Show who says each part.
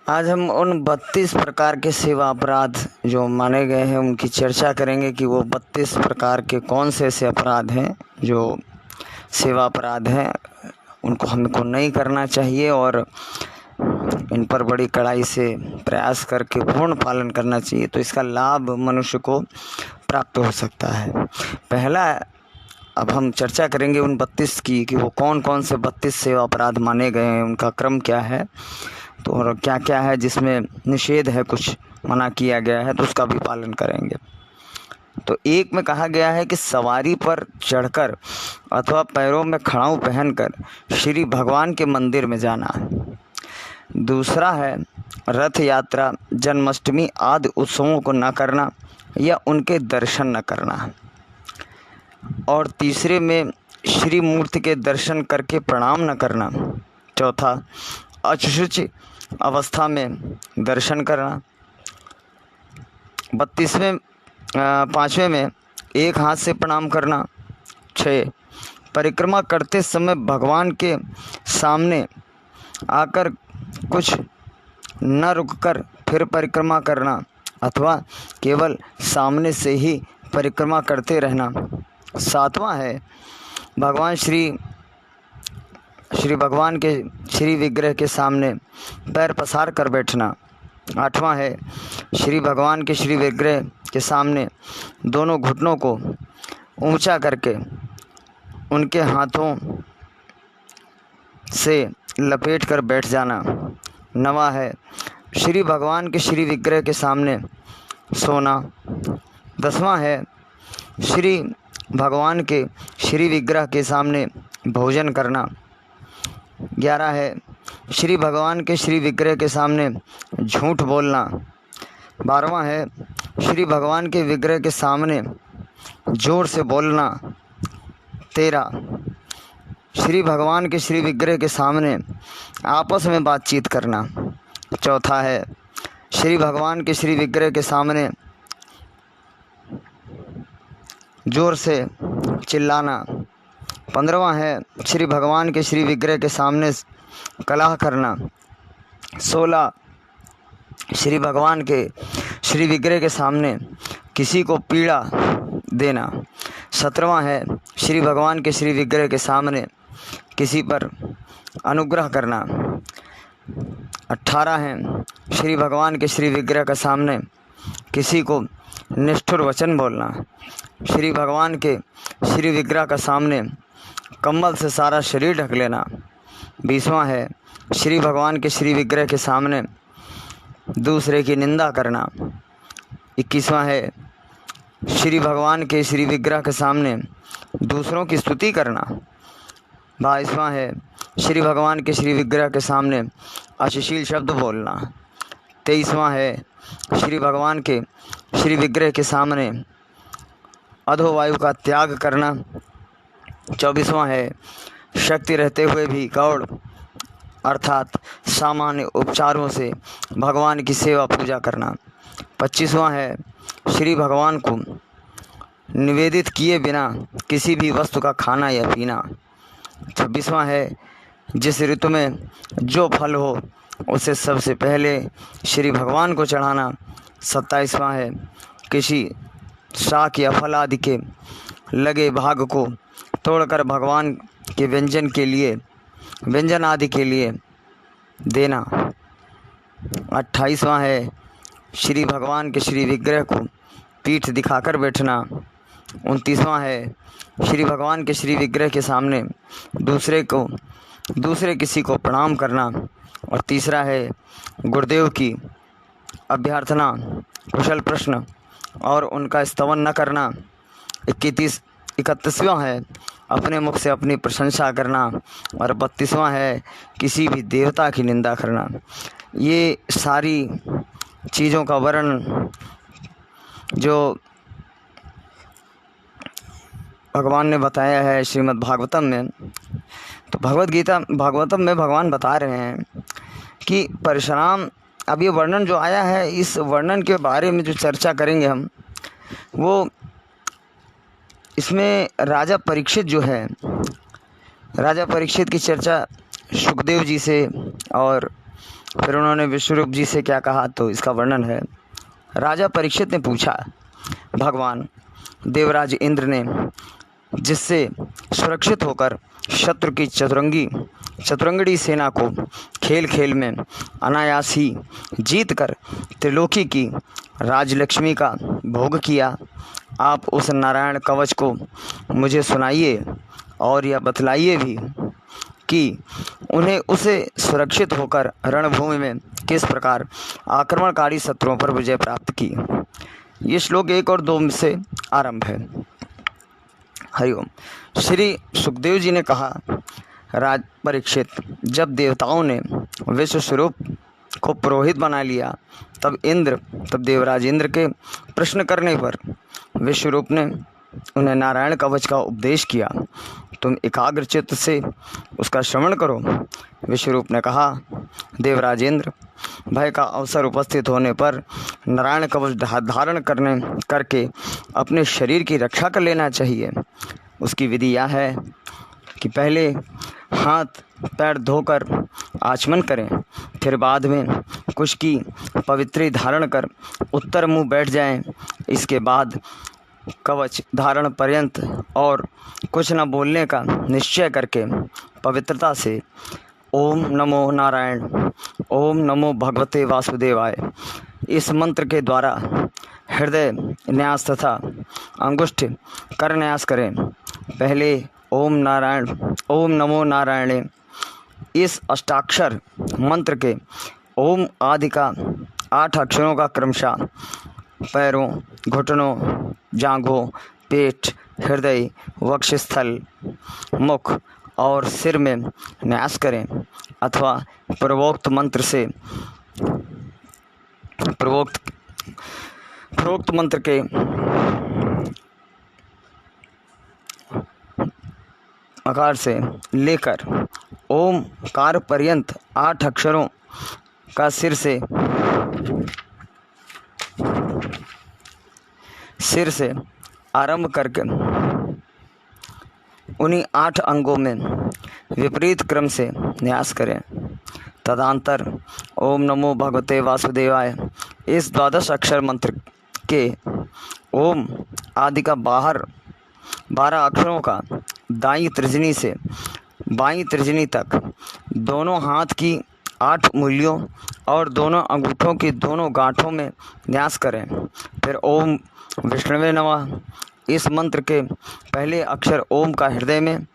Speaker 1: आज हम उन 32 प्रकार के सेवा अपराध जो माने गए हैं उनकी चर्चा करेंगे कि वो 32 प्रकार के कौन से ऐसे अपराध हैं जो सेवा अपराध हैं, उनको हमको नहीं करना चाहिए और इन पर बड़ी कड़ाई से प्रयास करके पूर्ण पालन करना चाहिए, तो इसका लाभ मनुष्य को प्राप्त हो सकता है। पहला, अब हम चर्चा करेंगे उन 32 की कि वो कौन कौन से 32 सेवा अपराध माने गए हैं, उनका क्रम क्या है, तो और क्या क्या है जिसमें निषेध है, कुछ मना किया गया है, तो उसका भी पालन करेंगे। तो एक में कहा गया है कि सवारी पर चढ़कर अथवा पैरों में खड़ाऊ पहनकर श्री भगवान के मंदिर में जाना। दूसरा है रथ यात्रा, जन्माष्टमी आदि उत्सवों को न करना या उनके दर्शन न करना। और तीसरे में श्री मूर्ति के दर्शन करके प्रणाम न करना। चौथा, अशुचि अवस्था में दर्शन करना। 5वें में एक हाथ से प्रणाम करना। 6, परिक्रमा करते समय भगवान के सामने आकर कुछ न रुककर फिर परिक्रमा करना अथवा केवल सामने से ही परिक्रमा करते रहना। 7वां है भगवान श्री भगवान के श्री विग्रह के सामने पैर पसार कर बैठना। 8वां है श्री भगवान के श्री विग्रह के सामने दोनों घुटनों को ऊंचा करके उनके हाथों से लपेट कर बैठ जाना। 9वां है श्री भगवान के श्री विग्रह के सामने सोना। 10वां है श्री भगवान के श्री विग्रह के सामने भोजन करना। 11 है श्री भगवान के श्री विग्रह के सामने झूठ बोलना। 12वां है श्री भगवान के विग्रह के सामने जोर से बोलना। 13, श्री भगवान के श्री विग्रह के सामने आपस में बातचीत करना। 4था है श्री भगवान के श्री विग्रह के सामने जोर से चिल्लाना। 15वां है श्री भगवान के श्री विग्रह के सामने कलह करना। 16, श्री भगवान के श्री विग्रह के सामने किसी को पीड़ा देना। 17वां है श्री भगवान के श्री विग्रह के सामने किसी पर अनुग्रह करना। 18 है श्री भगवान के श्री विग्रह के सामने किसी को निष्ठुर वचन बोलना। श्री भगवान के श्री विग्रह के सामने कंबल से सारा शरीर ढक लेना। 20वां है श्री भगवान के श्री विग्रह के सामने दूसरे की निंदा करना। 21वां है श्री भगवान के श्री विग्रह के सामने दूसरों की स्तुति करना। 22वां है श्री भगवान के श्री विग्रह के सामने अश्लील शब्द बोलना। 23वां है श्री भगवान के श्री विग्रह के सामने अधोवायु का त्याग करना। 24वां है शक्ति रहते हुए भी गौड़ अर्थात सामान्य उपचारों से भगवान की सेवा पूजा करना। 25वां है श्री भगवान को निवेदित किए बिना किसी भी वस्तु का खाना या पीना। 26वां है जिस ऋतु में जो फल हो उसे सबसे पहले श्री भगवान को चढ़ाना। 27वां है किसी शाक या फल आदि के लगे भाग को तोड़कर भगवान के व्यंजन आदि के लिए देना। 28वां है श्री भगवान के श्री विग्रह को पीठ दिखाकर बैठना। 29वां है श्री भगवान के श्री विग्रह के सामने दूसरे किसी को प्रणाम करना। और तीसरा है गुरुदेव की अभ्यर्थना, कुशल प्रश्न और उनका स्तवन न करना। 31वां है अपने मुख से अपनी प्रशंसा करना। और 32वां है किसी भी देवता की निंदा करना। ये सारी चीज़ों का वर्णन जो भगवान ने बताया है श्रीमद् भागवतम में, तो भागवतम में भगवान बता रहे हैं कि परशुराम, अब ये वर्णन जो आया है इस वर्णन के बारे में जो चर्चा करेंगे हम, वो इसमें राजा परीक्षित जो है, राजा परीक्षित की चर्चा सुखदेव जी से और फिर उन्होंने विश्वरूप जी से क्या कहा, तो इसका वर्णन है। राजा परीक्षित ने पूछा, भगवान देवराज इंद्र ने जिससे सुरक्षित होकर शत्रु की चतुरंगड़ी सेना को खेल खेल में अनायास ही जीत कर त्रिलोकी की राजलक्ष्मी का भोग किया, आप उस नारायण कवच को मुझे सुनाइए और यह बतलाइए भी कि उन्हें उसे सुरक्षित होकर रणभूमि में किस प्रकार आक्रमणकारी शत्रुओं पर विजय प्राप्त की। ये श्लोक 1 और 2 से आरंभ है। हरिओम। श्री सुखदेव जी ने कहा, राज परीक्षित, जब देवताओं ने विश्व स्वरूप को पुरोहित बना लिया तब देवराज इंद्र के प्रश्न करने पर विश्वरूप ने उन्हें नारायण कवच का उपदेश किया। तुम एकाग्रचित्त से उसका श्रवण करो। विश्वरूप ने कहा, देवराज इंद्र, भय का अवसर उपस्थित होने पर नारायण कवच धारण करके अपने शरीर की रक्षा कर लेना चाहिए। उसकी विधि यह है कि पहले हाथ पैर धोकर आचमन करें, फिर बाद में कुश की पवित्री धारण कर उत्तर मुंह बैठ जाएं। इसके बाद कवच धारण पर्यंत और कुछ न बोलने का निश्चय करके पवित्रता से ओम नमो नारायण, ओम नमो भगवते वासुदेवाय इस मंत्र के द्वारा हृदय न्यास तथा अंगुष्ठ कर न्यास करें। पहले ओम नमो नारायणे इस अष्टाक्षर मंत्र के ओम आदि का 8 अक्षरों का क्रमशः पैरों, घुटनों, जांघों, पेट, हृदय, वक्षस्थल, मुख और सिर में न्यास करें अथवा पूर्वोक्त मंत्र के आकार से लेकर ओम कार पर्यंत 8 अक्षरों का सिर से आरंभ करके उन्हीं 8 अंगों में विपरीत क्रम से न्यास करें। तदंतर ओम नमो भगवते वासुदेवाय इस 12 अक्षर मंत्र के ओम आदि का 12 अक्षरों का दाईं तर्जनी से बाईं तर्जनी तक दोनों हाथ की 8 उंगलियों और दोनों अंगूठों की दोनों गांठों में न्यास करें। फिर ओम विष्णुवे नमः इस मंत्र के पहले अक्षर ओम का हृदय में,